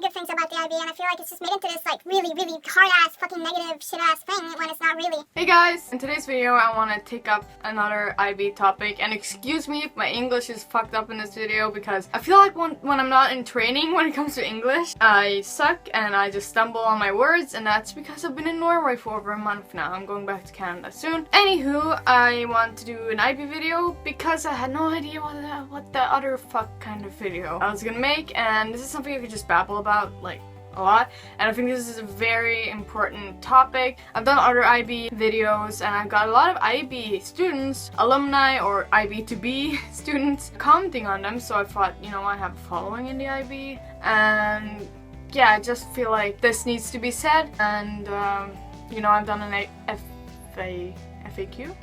many good things about the IB, and I feel like it's just made into this like really, really hard-ass, fucking negative, shit-ass thing when it's not really. Hey guys! In today's video, I want to take up another IB topic, and excuse me if my English is fucked up in this video because I feel like when I'm not in training when it comes to English, I suck and I just stumble on my words, and that's because I've been in Norway for over a month now. I'm going back to Canada soon. Anywho, I want to do an IB video because I had no idea what the other fuck kind of video I was gonna make, and this is something you could just babble about like a lot, and I think this is a very important topic. I've done other IB videos and I've got a lot of IB students, alumni or IB to be students commenting on them, so I thought, you know, I have a following in the IB, and yeah, I just feel like this needs to be said. And you know, I've done an FAQ,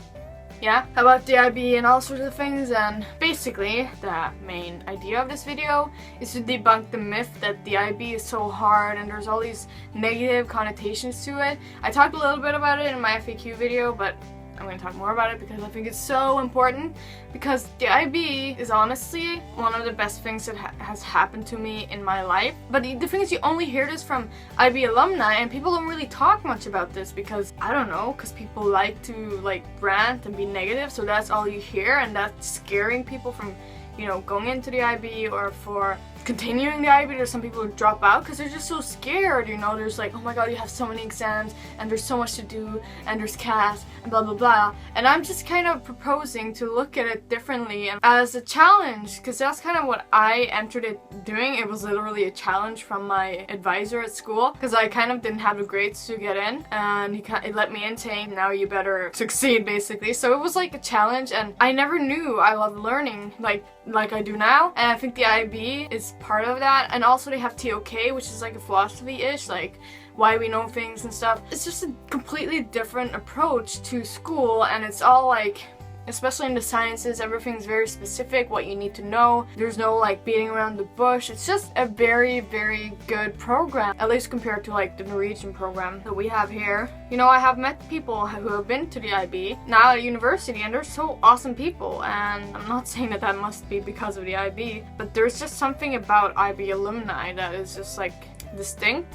yeah, about the IB and all sorts of things, and basically the main idea of this video is to debunk the myth that the IB is so hard and there's all these negative connotations to it. I talked a little bit about it in my FAQ video, but I'm going to talk more about it because I think it's so important, because the IB is honestly one of the best things that has happened to me in my life. But the thing is, you only hear this from IB alumni, and people don't really talk much about this because, I don't know, because people like to like rant and be negative, so that's all you hear, and that's scaring people from, you know, going into the IB or for continuing the IB. There's some people who drop out because they're just so scared, you know. There's like, oh my god, you have so many exams and there's so much to do and there's CAS and blah blah blah. And I'm just kind of proposing to look at it differently and as a challenge, because that's kind of what I entered it doing. It was literally a challenge from my advisor at school, because I kind of didn't have the grades to get in, and he let me in saying, now you better succeed, basically. So it was like a challenge, and I never knew I loved learning like I do now, and I think the IB is part of that. And also they have TOK, which is like a philosophy-ish, like why we know things and stuff. It's just a completely different approach to school, and it's all like, especially in the sciences, everything's very specific, what you need to know. There's no like beating around the bush. It's just a very, very good program, at least compared to like the Norwegian program that we have here. You know, I have met people who have been to the IB now at university, and they're so awesome people, and I'm not saying that that must be because of the IB, but there's just something about IB alumni that is just like distinct.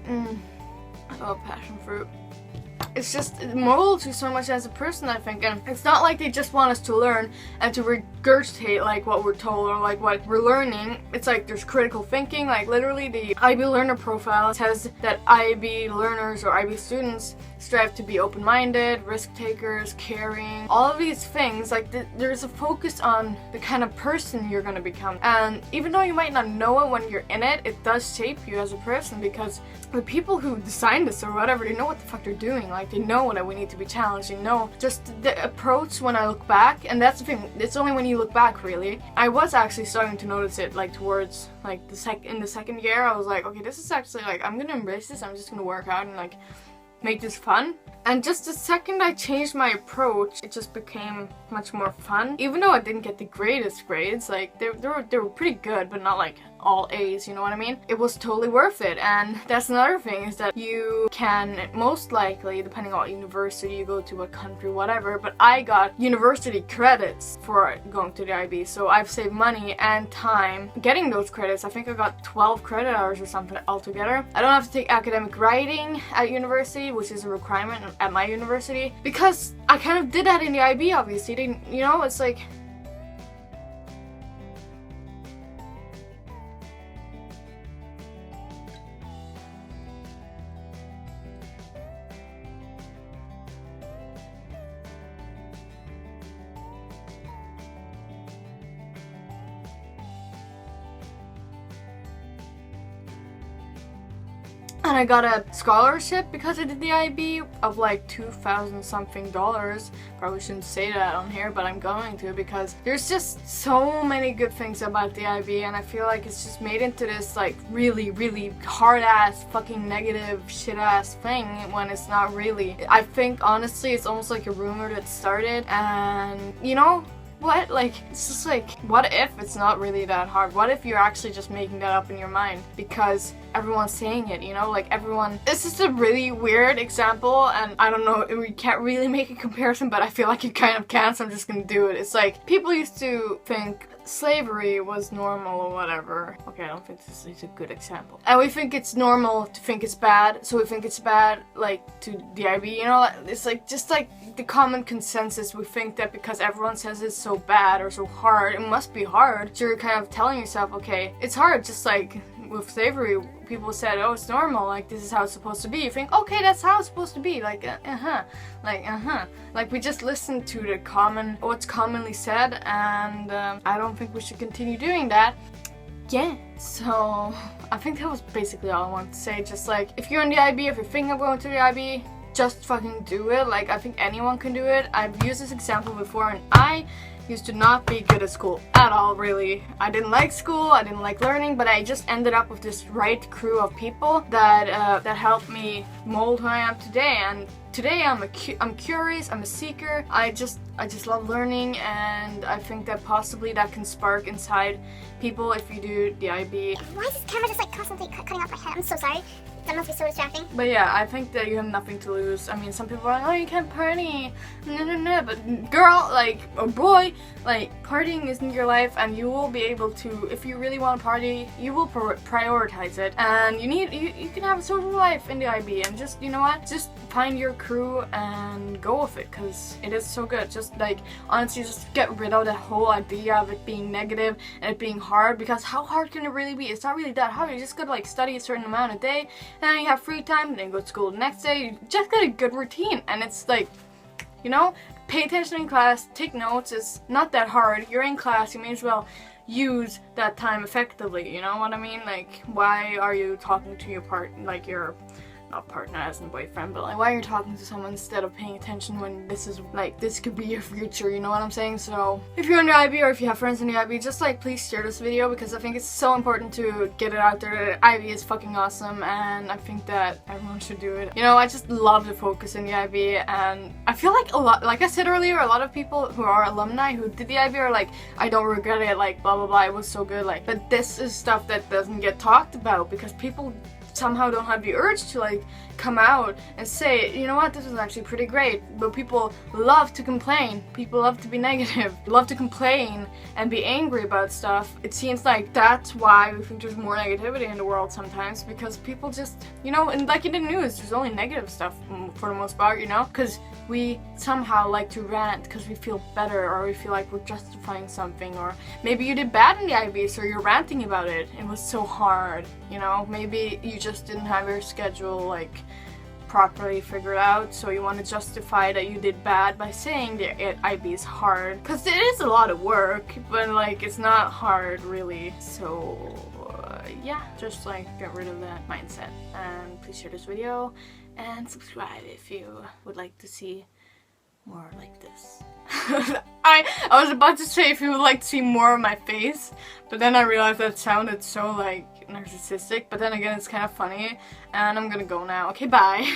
I love passion fruit. It's just molded you so much as a person, I think, and it's not like they just want us to learn and to regurgitate like what we're told or like what we're learning. It's like there's critical thinking. Like literally the IB learner profile says that IB learners or IB students strive to be open-minded, risk takers, caring, all of these things. Like there's a focus on the kind of person you're going to become, and even though you might not know it when you're in it, it does shape you as a person, because the people who designed this or whatever, they know what the fuck they're doing. Like they know that we need to be challenged. They know just the approach. When I look back, and that's the thing, it's only when you look back really. I was actually starting to notice it like towards like in the second year. I was like, okay, this is actually like, I'm gonna embrace this. I'm just gonna work out and like make this fun. And just the second I changed my approach, it just became much more fun. Even though I didn't get the greatest grades, like they were pretty good, but not like all A's, you know what I mean? It was totally worth it. And that's another thing, is that you can most likely, depending on what university you go to, what country, whatever, but I got university credits for going to the IB, so I've saved money and time getting those credits. I think I got 12 credit hours or something altogether. I don't have to take academic writing at university, which is a requirement at my university, because I kind of did that in the IB, obviously. You know, it's like, and I got a scholarship because I did the IB of like $2,000 something. Probably shouldn't say that on here, but I'm going to, because there's just so many good things about the IB, and I feel like it's just made into this like really, really hard ass fucking negative shit ass thing when it's not really. I think honestly it's almost like a rumor that started, and you know what, like, it's just like, what if it's not really that hard? What if you're actually just making that up in your mind because everyone's saying it, you know? Like, everyone, it's just a really weird example, and I don't know, we can't really make a comparison, but I feel like you kind of can, so I'm just gonna do it. It's like, people used to think slavery was normal or whatever. Okay, I don't think this is a good example. And we think it's normal to think it's bad, so we think it's bad, like, to the IB, you know? It's like, just like the common consensus, we think that because everyone says it's so bad or so hard, it must be hard. So you're kind of telling yourself, okay, it's hard, just like with slavery, people said, oh, it's normal, like, this is how it's supposed to be. You think, okay, that's how it's supposed to be, like, Like, we just listen to the what's commonly said, and I don't think we should continue doing that. Yeah, so I think that was basically all I wanted to say. Just like, if you're in the IB, if you're thinking of going to the IB, just fucking do it. Like, I think anyone can do it. I've used this example before, and I used to not be good at school at all, really. I didn't like school, I didn't like learning, but I just ended up with this right crew of people that helped me mold who I am today. And today I'm curious, I'm a seeker. I just love learning, and I think that possibly that can spark inside people if you do the IB. Why is this camera just like constantly cutting off my head? I'm so sorry. That must be so distracting. But yeah, I think that you have nothing to lose. I mean, some people are like, oh, you can't party. No. But girl, like, or boy, like, partying isn't your life, and you will be able to, if you really want to party, you will prioritize it. And you can have a social life in the IB, and just, you know what? Just find your crew and go with it, because it is so good. Just, like, honestly, just get rid of that whole idea of it being negative and it being hard, because how hard can it really be? It's not really that hard. You just gotta, like, study a certain amount a day, and then you have free time, and then go to school the next day. You just get a good routine, and it's like, you know, pay attention in class, take notes. It's not that hard. You're in class, you may as well use that time effectively, you know what I mean? Like, why are you talking to your not partner as in boyfriend, but like, why are you talking to someone instead of paying attention when this is like, this could be your future, you know what I'm saying? So if you're in the IB, or if you have friends in the IB, just like, please share this video, because I think it's so important to get it out there. IB is fucking awesome, and I think that everyone should do it. You know, I just love the focus in the IB, and I feel like a lot, like I said earlier, a lot of people who are alumni who did the IB are like, I don't regret it, like, blah blah blah, it was so good, like, but this is stuff that doesn't get talked about, because people somehow don't have the urge to like come out and say, you know what, this was actually pretty great. But people love to complain, people love to be negative, love to complain and be angry about stuff. It seems like that's why we think there's more negativity in the world sometimes, because people just, you know, and like in the news, there's only negative stuff for the most part, you know, because we somehow like to rant because we feel better, or we feel like we're justifying something, or maybe you did bad in the IB, so you're ranting about it. It was so hard, you know, maybe you just didn't have your schedule like properly figured out, so you want to justify that you did bad by saying the IB is hard, because it is a lot of work, but like, it's not hard really. So yeah, just like, get rid of that mindset, and please share this video and subscribe if you would like to see more like this. I was about to say if you would like to see more of my face, but then I realized that sounded so like narcissistic, but then again, it's kind of funny, and I'm gonna go now. Okay, bye.